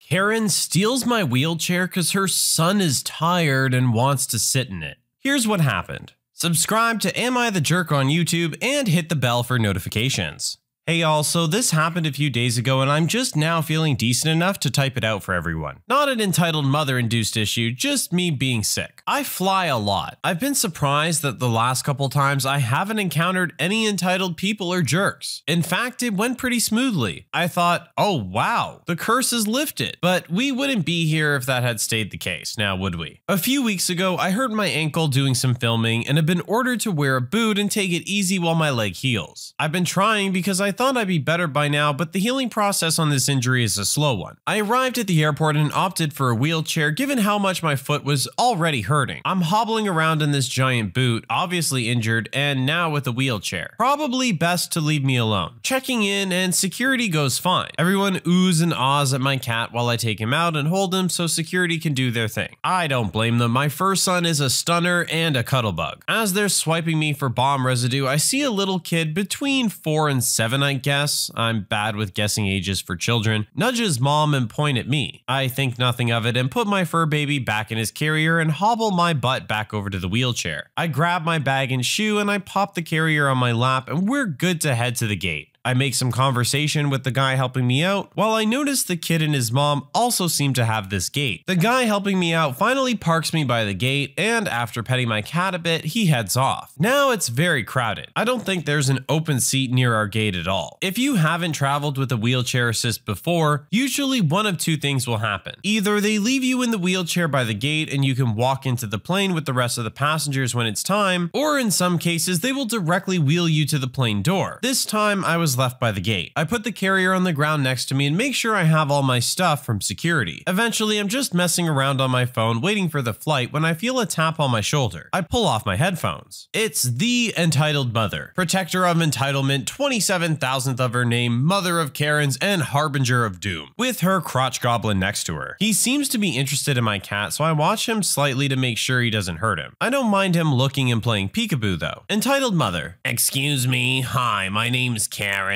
Karen steals my wheelchair because her son is tired and wants to sit in it. Here's what happened. Subscribe to Am I the Jerk on YouTube and hit the bell for notifications. Hey y'all, so this happened a few days ago and I'm just now feeling decent enough to type it out for everyone. Not an entitled mother-induced issue, just me being sick. I fly a lot. I've been surprised that the last couple times I haven't encountered any entitled people or jerks. In fact, it went pretty smoothly. I thought, oh wow, the curse is lifted. But we wouldn't be here if that had stayed the case, now would we? A few weeks ago, I hurt my ankle doing some filming and have been ordered to wear a boot and take it easy while my leg heals. I've been trying because I thought I'd be better by now, but the healing process on this injury is a slow one. I arrived at the airport and opted for a wheelchair given how much my foot was already hurting. I'm hobbling around in this giant boot, obviously injured, and now with a wheelchair. Probably best to leave me alone. Checking in and security goes fine. Everyone oohs and ahs at my cat while I take him out and hold him so security can do their thing. I don't blame them. My first son is a stunner and a cuddlebug. As they're swiping me for bomb residue, I see a little kid between 4 and 7, I guess. I'm bad with guessing ages for children. Nudges mom and point at me. I think nothing of it and put my fur baby back in his carrier and hobble my butt back over to the wheelchair. I grab my bag and shoe and I pop the carrier on my lap and we're good to head to the gate. I make some conversation with the guy helping me out, while I notice the kid and his mom also seem to have this gate. The guy helping me out finally parks me by the gate, and after petting my cat a bit, he heads off. Now it's very crowded. I don't think there's an open seat near our gate at all. If you haven't traveled with a wheelchair assist before, usually one of two things will happen. Either they leave you in the wheelchair by the gate and you can walk into the plane with the rest of the passengers when it's time, or in some cases they will directly wheel you to the plane door. This time I was left by the gate. I put the carrier on the ground next to me and make sure I have all my stuff from security. Eventually, I'm just messing around on my phone waiting for the flight when I feel a tap on my shoulder. I pull off my headphones. It's the entitled mother, protector of entitlement, 27,000th of her name, mother of Karens, and harbinger of doom, with her crotch goblin next to her. He seems to be interested in my cat, so I watch him slightly to make sure he doesn't hurt him. I don't mind him looking and playing peekaboo though. Entitled mother. Excuse me, hi, my name's Karen.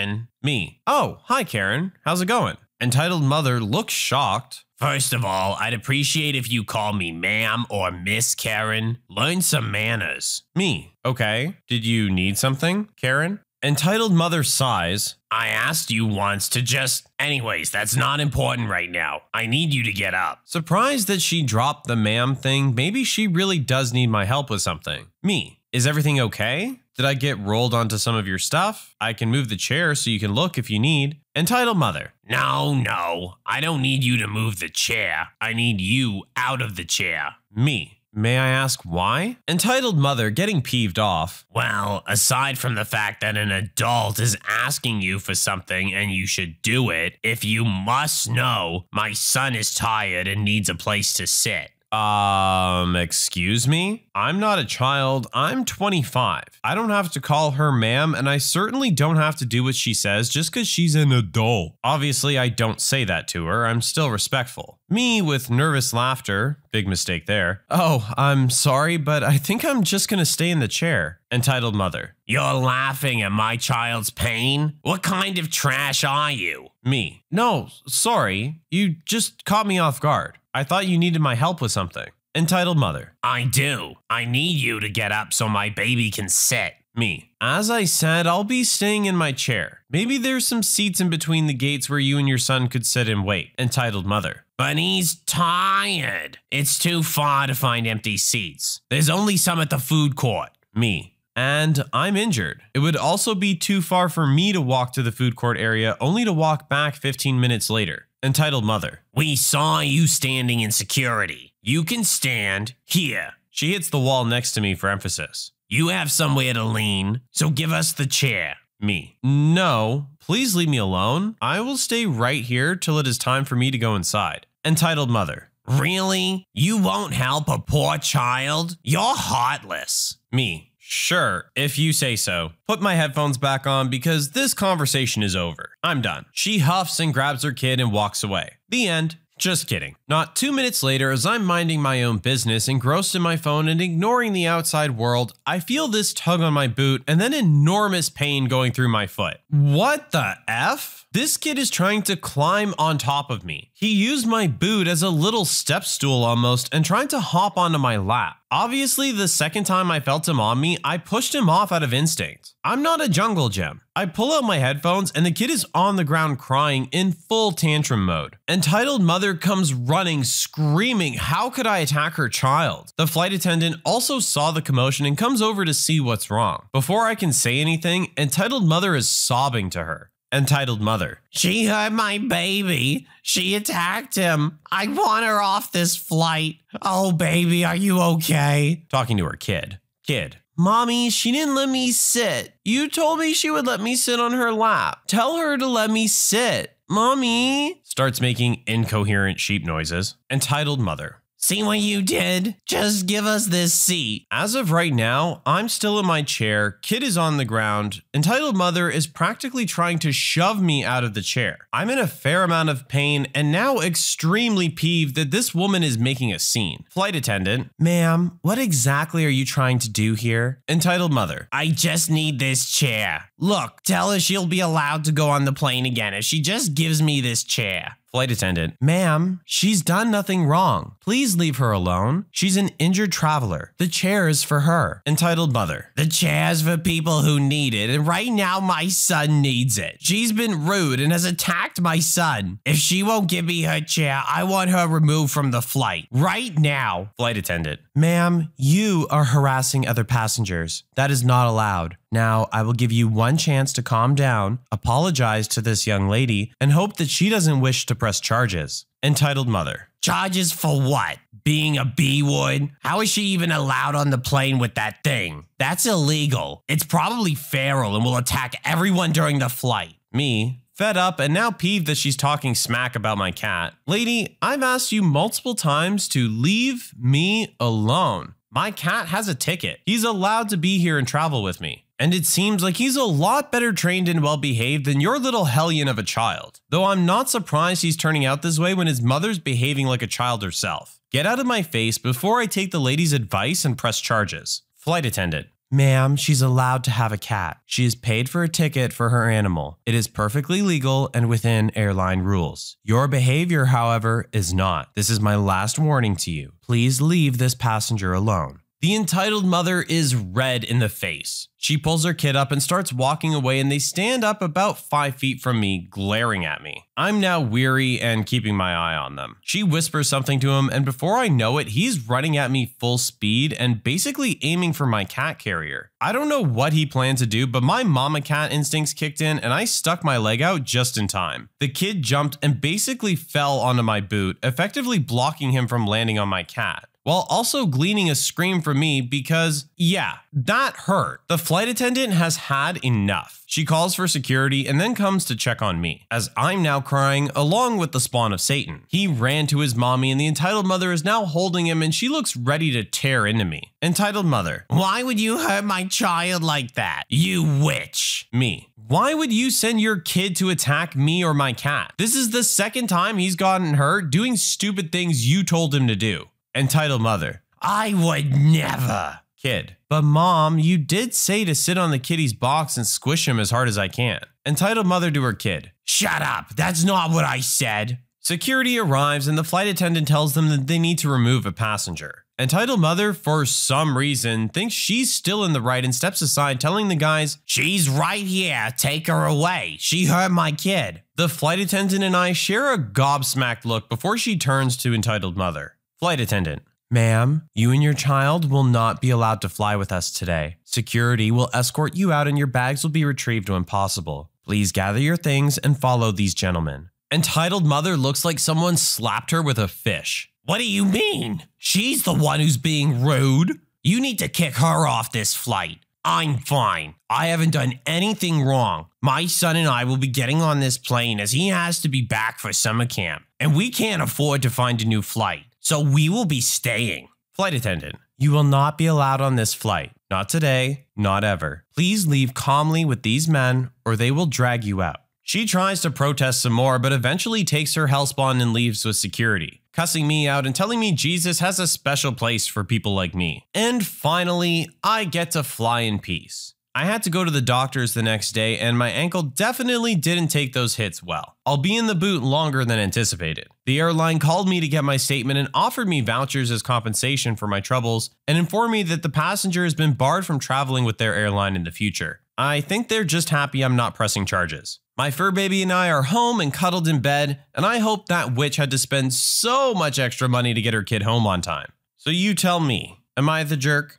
Me. Oh, hi Karen. How's it going? Entitled mother looks shocked. First of all, I'd appreciate if you call me ma'am or Miss Karen. Learn some manners. Me. Okay. Did you need something, Karen? Entitled mother sighs. I asked you once to just… Anyways, that's not important right now. I need you to get up. Surprised that she dropped the ma'am thing. Maybe she really does need my help with something. Me. Is everything okay? Did I get rolled onto some of your stuff? I can move the chair so you can look if you need. Entitled mother. No, I don't need you to move the chair. I need you out of the chair. Me. May I ask why? Entitled mother getting peeved off. Well, aside from the fact that an adult is asking you for something and you should do it, if you must know, my son is tired and needs a place to sit. Excuse me? I'm not a child. I'm 25. I don't have to call her ma'am, and I certainly don't have to do what she says just because she's an adult. Obviously, I don't say that to her. I'm still respectful. Me with nervous laughter. Big mistake there. Oh, I'm sorry, but I think I'm just gonna stay in the chair. Entitled mother. You're laughing at my child's pain? What kind of trash are you? Me. No, sorry. You just caught me off guard. I thought you needed my help with something. Entitled mother. I do. I need you to get up so my baby can sit. Me. As I said, I'll be staying in my chair. Maybe there's some seats in between the gates where you and your son could sit and wait. Entitled mother. But he's tired. It's too far to find empty seats. There's only some at the food court. Me. And I'm injured. It would also be too far for me to walk to the food court area, only to walk back 15 minutes later. Entitled mother. We saw you standing in security. You can stand here. She hits the wall next to me for emphasis. You have somewhere to lean, so give us the chair. Me. No, please leave me alone. I will stay right here till it is time for me to go inside. Entitled mother. Really? You won't help a poor child? You're heartless. Me. Sure, if you say so. Put my headphones back on because this conversation is over. I'm done. She huffs and grabs her kid and walks away. The end. Just kidding. Not 2 minutes later, as I'm minding my own business, engrossed in my phone and ignoring the outside world, I feel this tug on my boot and then enormous pain going through my foot. What the F? This kid is trying to climb on top of me. He used my boot as a little step stool almost and tried to hop onto my lap. Obviously, the second time I felt him on me, I pushed him off out of instinct. I'm not a jungle gem. I pull out my headphones and the kid is on the ground crying in full tantrum mode. Entitled mother comes running, screaming, how could I attack her child? The flight attendant also saw the commotion and comes over to see what's wrong. Before I can say anything, entitled mother is sobbing to her. Entitled mother. She hurt my baby. She attacked him. I want her off this flight. Oh, baby, are you okay? Talking to her kid. Kid. Mommy, she didn't let me sit. You told me she would let me sit on her lap. Tell her to let me sit. Mommy. Starts making incoherent sheep noises. Entitled mother. See what you did? Just give us this seat. As of right now, I'm still in my chair, kid is on the ground, entitled mother is practically trying to shove me out of the chair. I'm in a fair amount of pain and now extremely peeved that this woman is making a scene. Flight attendant, ma'am, what exactly are you trying to do here? Entitled mother, I just need this chair. Look, tell her she'll be allowed to go on the plane again if she just gives me this chair. Flight attendant, ma'am, she's done nothing wrong. Please leave her alone. She's an injured traveler. The chair is for her. Entitled mother, the chair's for people who need it, and right now my son needs it. She's been rude and has attacked my son. If she won't give me her chair, I want her removed from the flight. Right now. Flight attendant, ma'am, you are harassing other passengers. That is not allowed. Now, I will give you one chance to calm down, apologize to this young lady, and hope that she doesn't wish to press charges. Entitled mother. Charges for what? Being a B-word? How is she even allowed on the plane with that thing? That's illegal. It's probably feral and will attack everyone during the flight. Me, fed up and now peeved that she's talking smack about my cat. Lady, I've asked you multiple times to leave me alone. My cat has a ticket. He's allowed to be here and travel with me. And it seems like he's a lot better trained and well behaved than your little hellion of a child. Though I'm not surprised he's turning out this way when his mother's behaving like a child herself. Get out of my face before I take the lady's advice and press charges. Flight attendant. Ma'am, she's allowed to have a cat. She is paid for a ticket for her animal. It is perfectly legal and within airline rules. Your behavior, however, is not. This is my last warning to you. Please leave this passenger alone. The entitled mother is red in the face. She pulls her kid up and starts walking away, and they stand up about 5 feet from me, glaring at me. I'm now weary and keeping my eye on them. She whispers something to him, and before I know it, he's running at me full speed and basically aiming for my cat carrier. I don't know what he planned to do, but my mama cat instincts kicked in and I stuck my leg out just in time. The kid jumped and basically fell onto my boot, effectively blocking him from landing on my cat, while also gleaning a scream from me because, yeah, that hurt. The flight attendant has had enough. She calls for security and then comes to check on me, as I'm now crying along with the spawn of Satan. He ran to his mommy and the entitled mother is now holding him and she looks ready to tear into me. Entitled mother, why would you hurt my child like that? You witch. Me, why would you send your kid to attack me or my cat? This is the second time he's gotten hurt doing stupid things you told him to do. Entitled mother, I would never. Kid, but mom, you did say to sit on the kitty's box and squish him as hard as I can. Entitled mother to her kid, shut up, that's not what I said. Security arrives and the flight attendant tells them that they need to remove a passenger. Entitled mother, for some reason, thinks she's still in the right and steps aside, telling the guys, she's right here, take her away, she hurt my kid. The flight attendant and I share a gobsmacked look before she turns to entitled mother. Flight attendant, ma'am, you and your child will not be allowed to fly with us today. Security will escort you out and your bags will be retrieved when possible. Please gather your things and follow these gentlemen. Entitled mother looks like someone slapped her with a fish. What do you mean? She's the one who's being rude. You need to kick her off this flight. I'm fine. I haven't done anything wrong. My son and I will be getting on this plane as he has to be back for summer camp, and we can't afford to find a new flight. So we will be staying. Flight attendant, you will not be allowed on this flight. Not today, not ever. Please leave calmly with these men or they will drag you out. She tries to protest some more, but eventually takes her hellspawn and leaves with security, cussing me out and telling me Jesus has a special place for people like me. And finally, I get to fly in peace. I had to go to the doctors the next day, and my ankle definitely didn't take those hits well. I'll be in the boot longer than anticipated. The airline called me to get my statement and offered me vouchers as compensation for my troubles, and informed me that the passenger has been barred from traveling with their airline in the future. I think they're just happy I'm not pressing charges. My fur baby and I are home and cuddled in bed, and I hope that witch had to spend so much extra money to get her kid home on time. So you tell me, am I the jerk?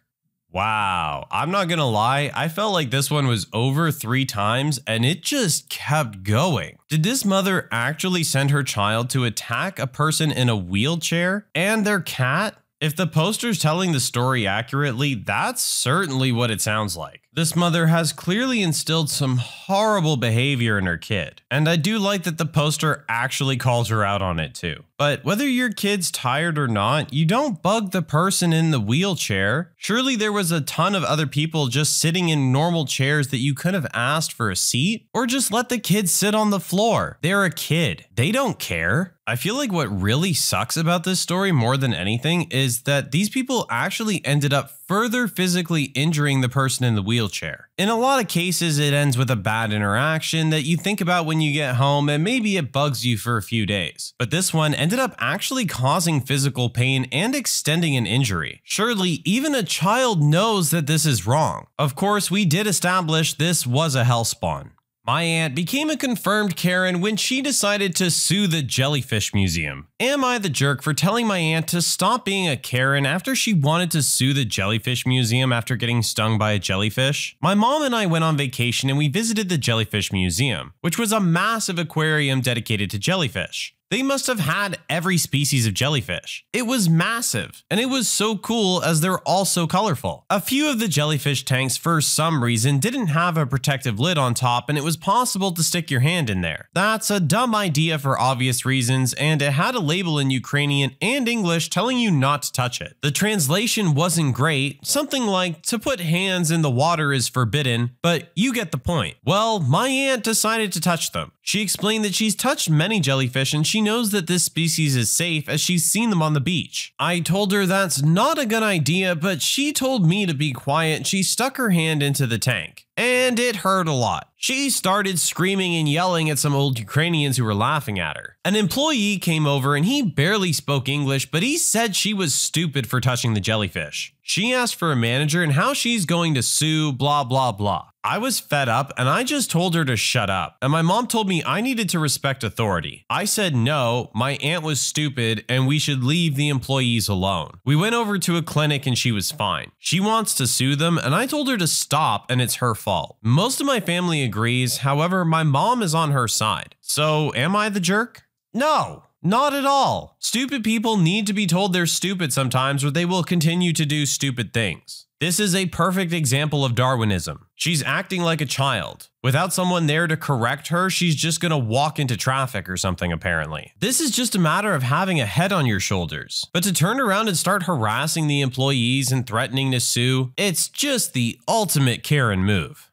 Wow, I'm not gonna lie, I felt like this one was over 3 times and it just kept going. Did this mother actually send her child to attack a person in a wheelchair and their cat? If the poster's telling the story accurately, that's certainly what it sounds like. This mother has clearly instilled some horrible behavior in her kid, and I do like that the poster actually calls her out on it too. But whether your kid's tired or not, you don't bug the person in the wheelchair. Surely there was a ton of other people just sitting in normal chairs that you could have asked for a seat, or just let the kid sit on the floor. They're a kid. They don't care. I feel like what really sucks about this story more than anything is that these people actually ended up further physically injuring the person in the wheelchair. In a lot of cases, it ends with a bad interaction that you think about when you get home and maybe it bugs you for a few days. But this one ended up actually causing physical pain and extending an injury. Surely even a child knows that this is wrong. Of course, we did establish this was a hellspawn. My aunt became a confirmed Karen when she decided to sue the Jellyfish Museum. Am I the jerk for telling my aunt to stop being a Karen after she wanted to sue the Jellyfish Museum after getting stung by a jellyfish? My mom and I went on vacation and we visited the Jellyfish Museum, which was a massive aquarium dedicated to jellyfish. They must have had every species of jellyfish. It was massive, and it was so cool as they're all so colorful. A few of the jellyfish tanks for some reason didn't have a protective lid on top, and it was possible to stick your hand in there. That's a dumb idea for obvious reasons, and it had a label in Ukrainian and English telling you not to touch it. The translation wasn't great, something like "to put hands in the water is forbidden," but you get the point. Well, my aunt decided to touch them. She explained that she's touched many jellyfish and she knows that this species is safe as she's seen them on the beach. I told her that's not a good idea, but she told me to be quiet. She stuck her hand into the tank, and it hurt a lot. She started screaming and yelling at some old Ukrainians who were laughing at her. An employee came over and he barely spoke English, but he said she was stupid for touching the jellyfish. She asked for a manager and how she's going to sue, blah, blah, blah. I was fed up and I just told her to shut up, and my mom told me I needed to respect authority. I said no, my aunt was stupid and we should leave the employees alone. We went over to a clinic and she was fine. She wants to sue them and I told her to stop and it's her fault. Most of my family agrees, however, my mom is on her side. So am I the jerk? No. Not at all. Stupid people need to be told they're stupid sometimes or they will continue to do stupid things. This is a perfect example of Darwinism. She's acting like a child. Without someone there to correct her, she's just gonna walk into traffic or something apparently. This is just a matter of having a head on your shoulders. But to turn around and start harassing the employees and threatening to sue, it's just the ultimate Karen move.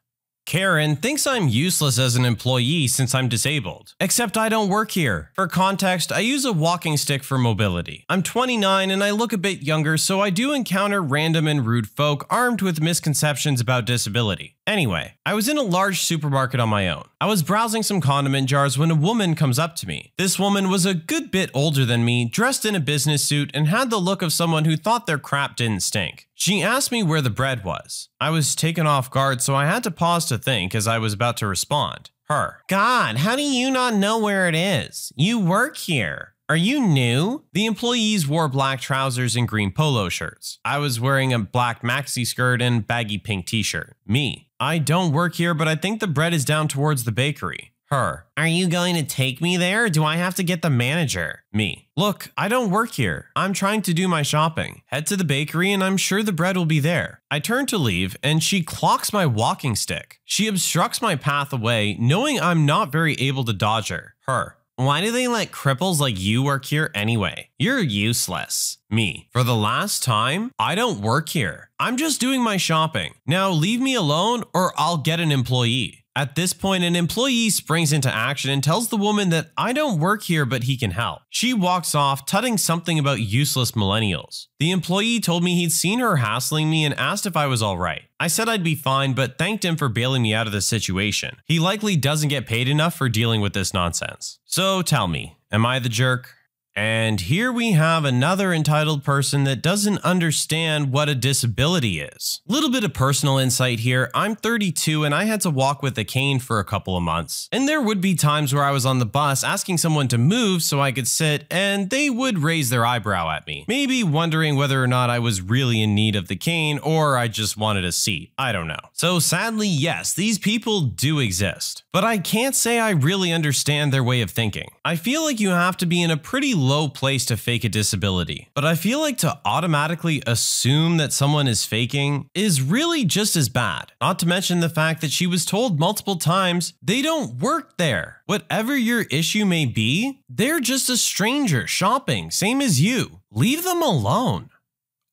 Karen thinks I'm useless as an employee since I'm disabled. Except I don't work here. For context, I use a walking stick for mobility. I'm 29 and I look a bit younger, so I do encounter random and rude folk armed with misconceptions about disability. Anyway, I was in a large supermarket on my own. I was browsing some condiment jars when a woman comes up to me. This woman was a good bit older than me, dressed in a business suit, and had the look of someone who thought their crap didn't stink. She asked me where the bread was. I was taken off guard, so I had to pause to think as I was about to respond. Her. God, how do you not know where it is? You work here. Are you new? The employees wore black trousers and green polo shirts. I was wearing a black maxi skirt and baggy pink t-shirt. Me. I don't work here, but I think the bread is down towards the bakery. Her. Are you going to take me there or do I have to get the manager? Me. Look, I don't work here. I'm trying to do my shopping. Head to the bakery and I'm sure the bread will be there. I turn to leave and she clocks my walking stick. She obstructs my path away, knowing I'm not very able to dodge her. Her. Why do they let cripples like you work here anyway? You're useless. Me. For the last time, I don't work here. I'm just doing my shopping. Now leave me alone or I'll get an employee. At this point, an employee springs into action and tells the woman that I don't work here but he can help. She walks off, tutting something about useless millennials. The employee told me he'd seen her hassling me and asked if I was alright. I said I'd be fine, but thanked him for bailing me out of the situation. He likely doesn't get paid enough for dealing with this nonsense. So tell me, am I the jerk? And here we have another entitled person that doesn't understand what a disability is. Little bit of personal insight here. I'm 32 and I had to walk with a cane for a couple of months. And there would be times where I was on the bus asking someone to move so I could sit, and they would raise their eyebrow at me, maybe wondering whether or not I was really in need of the cane or I just wanted a seat. I don't know. So sadly, yes, these people do exist, but I can't say I really understand their way of thinking. I feel like you have to be in a pretty low place to fake a disability, but I feel like to automatically assume that someone is faking is really just as bad. Not to mention the fact that she was told multiple times they don't work there. Whatever your issue may be, they're just a stranger shopping, same as you. Leave them alone.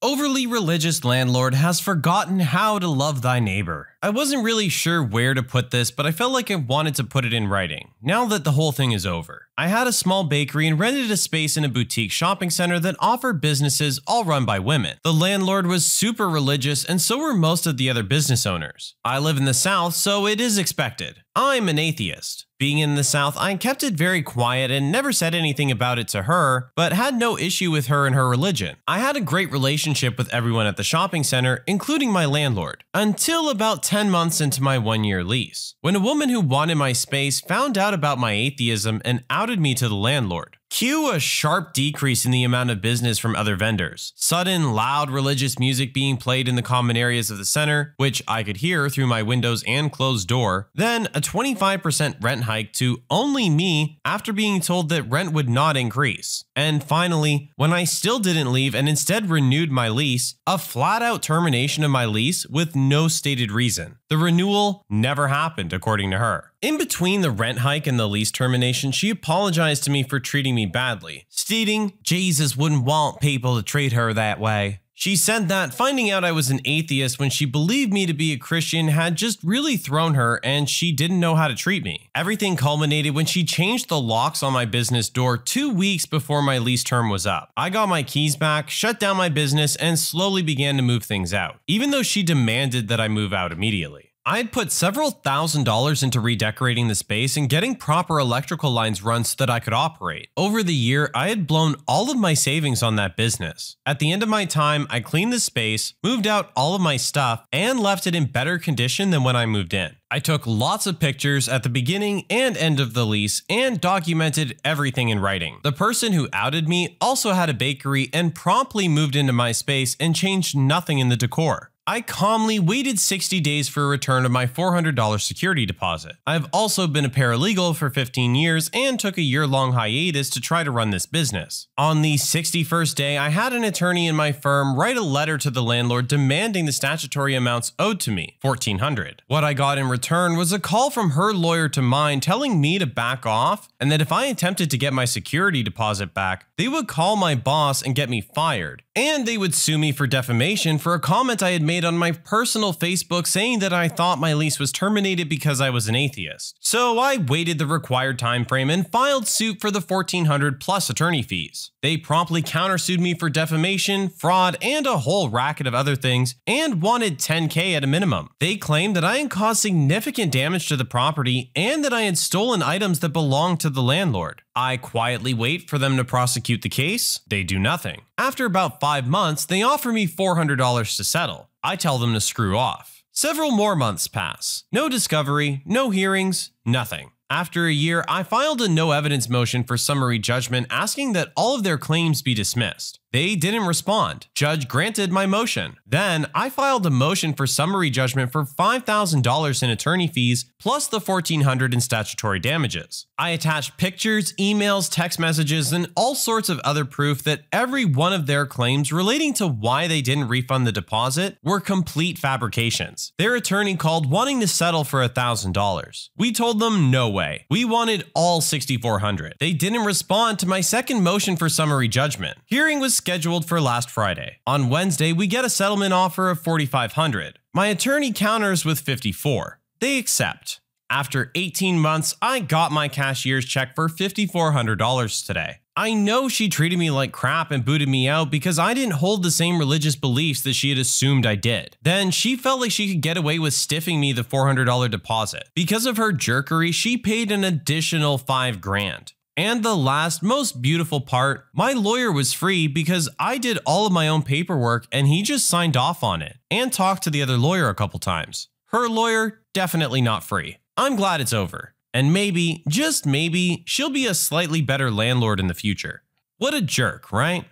Overly religious landlord has forgotten how to love thy neighbor. I wasn't really sure where to put this, but I felt like I wanted to put it in writing, now that the whole thing is over. I had a small bakery and rented a space in a boutique shopping center that offered businesses all run by women. The landlord was super religious, and so were most of the other business owners. I live in the South, so it is expected. I'm an atheist. Being in the South, I kept it very quiet and never said anything about it to her, but had no issue with her and her religion. I had a great relationship with everyone at the shopping center, including my landlord, until about 10 months into my 1-year lease, when a woman who wanted my space found out about my atheism and outed me to the landlord. Cue a sharp decrease in the amount of business from other vendors. Sudden, loud religious music being played in the common areas of the center, which I could hear through my windows and closed door. Then a 25% rent hike to only me after being told that rent would not increase. And finally, when I still didn't leave and instead renewed my lease, a flat-out termination of my lease with no stated reason. The renewal never happened, according to her. In between the rent hike and the lease termination, she apologized to me for treating me badly, stating Jesus wouldn't want people to treat her that way. She said that finding out I was an atheist when she believed me to be a Christian had just really thrown her and she didn't know how to treat me. Everything culminated when she changed the locks on my business door 2 weeks before my lease term was up. I got my keys back, shut down my business, and slowly began to move things out, even though she demanded that I move out immediately. I had put several $1,000s into redecorating the space and getting proper electrical lines run so that I could operate. Over the year, I had blown all of my savings on that business. At the end of my time, I cleaned the space, moved out all of my stuff, and left it in better condition than when I moved in. I took lots of pictures at the beginning and end of the lease and documented everything in writing. The person who outed me also had a bakery and promptly moved into my space and changed nothing in the decor. I calmly waited 60 days for a return of my $400 security deposit. I've also been a paralegal for 15 years and took a year-long hiatus to try to run this business. On the 61st day, I had an attorney in my firm write a letter to the landlord demanding the statutory amounts owed to me, $1,400. What I got in return was a call from her lawyer to mine telling me to back off and that if I attempted to get my security deposit back, they would call my boss and get me fired. And they would sue me for defamation for a comment I had made on my personal Facebook saying that I thought my lease was terminated because I was an atheist. So I waited the required time frame and filed suit for the $1,400 plus attorney fees. They promptly countersued me for defamation, fraud, and a whole racket of other things and wanted $10,000 at a minimum. They claimed that I had caused significant damage to the property and that I had stolen items that belonged to the landlord. I quietly wait for them to prosecute the case. They do nothing. After about 5 months, they offer me $400 to settle. I tell them to screw off. Several more months pass. No discovery, no hearings, nothing. After a year, I filed a no evidence motion for summary judgment asking that all of their claims be dismissed. They didn't respond. Judge granted my motion. Then I filed a motion for summary judgment for $5,000 in attorney fees plus the $1,400 in statutory damages. I attached pictures, emails, text messages, and all sorts of other proof that every one of their claims relating to why they didn't refund the deposit were complete fabrications. Their attorney called wanting to settle for $1,000. We told them no way. We wanted all $6,400. They didn't respond to my second motion for summary judgment. Hearing was scheduled for last Friday. On Wednesday, we get a settlement offer of $4,500. My attorney counters with $54. They accept. After 18 months, I got my cashier's check for $5,400 today. I know she treated me like crap and booted me out because I didn't hold the same religious beliefs that she had assumed I did. Then she felt like she could get away with stiffing me the $400 deposit. Because of her jerkery, she paid an additional $5 grand. And the last, most beautiful part, my lawyer was free because I did all of my own paperwork and he just signed off on it and talked to the other lawyer a couple times. Her lawyer, definitely not free. I'm glad it's over. And maybe, just maybe, she'll be a slightly better landlord in the future. What a jerk, right?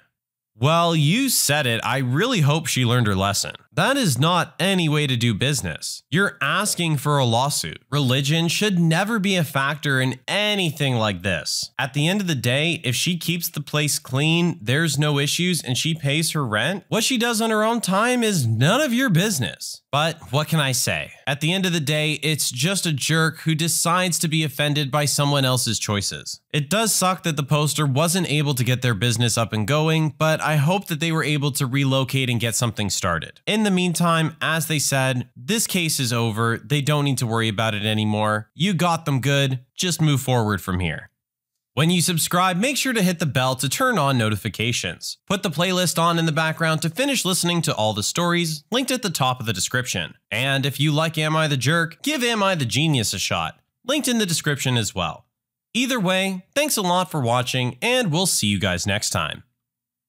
Well, you said it. I really hope she learned her lesson. That is not any way to do business. You're asking for a lawsuit. Religion should never be a factor in anything like this. At the end of the day, if she keeps the place clean, there's no issues, and she pays her rent, what she does on her own time is none of your business. But what can I say? At the end of the day, it's just a jerk who decides to be offended by someone else's choices. It does suck that the poster wasn't able to get their business up and going, but I hope that they were able to relocate and get something started. In the meantime, as they said, this case is over. They don't need to worry about it anymore. You got them good. Just move forward from here. When you subscribe, make sure to hit the bell to turn on notifications. Put the playlist on in the background to finish listening to all the stories, linked at the top of the description. And if you like Am I the Jerk, give Am I the Genius a shot, linked in the description as well. Either way, thanks a lot for watching, and we'll see you guys next time.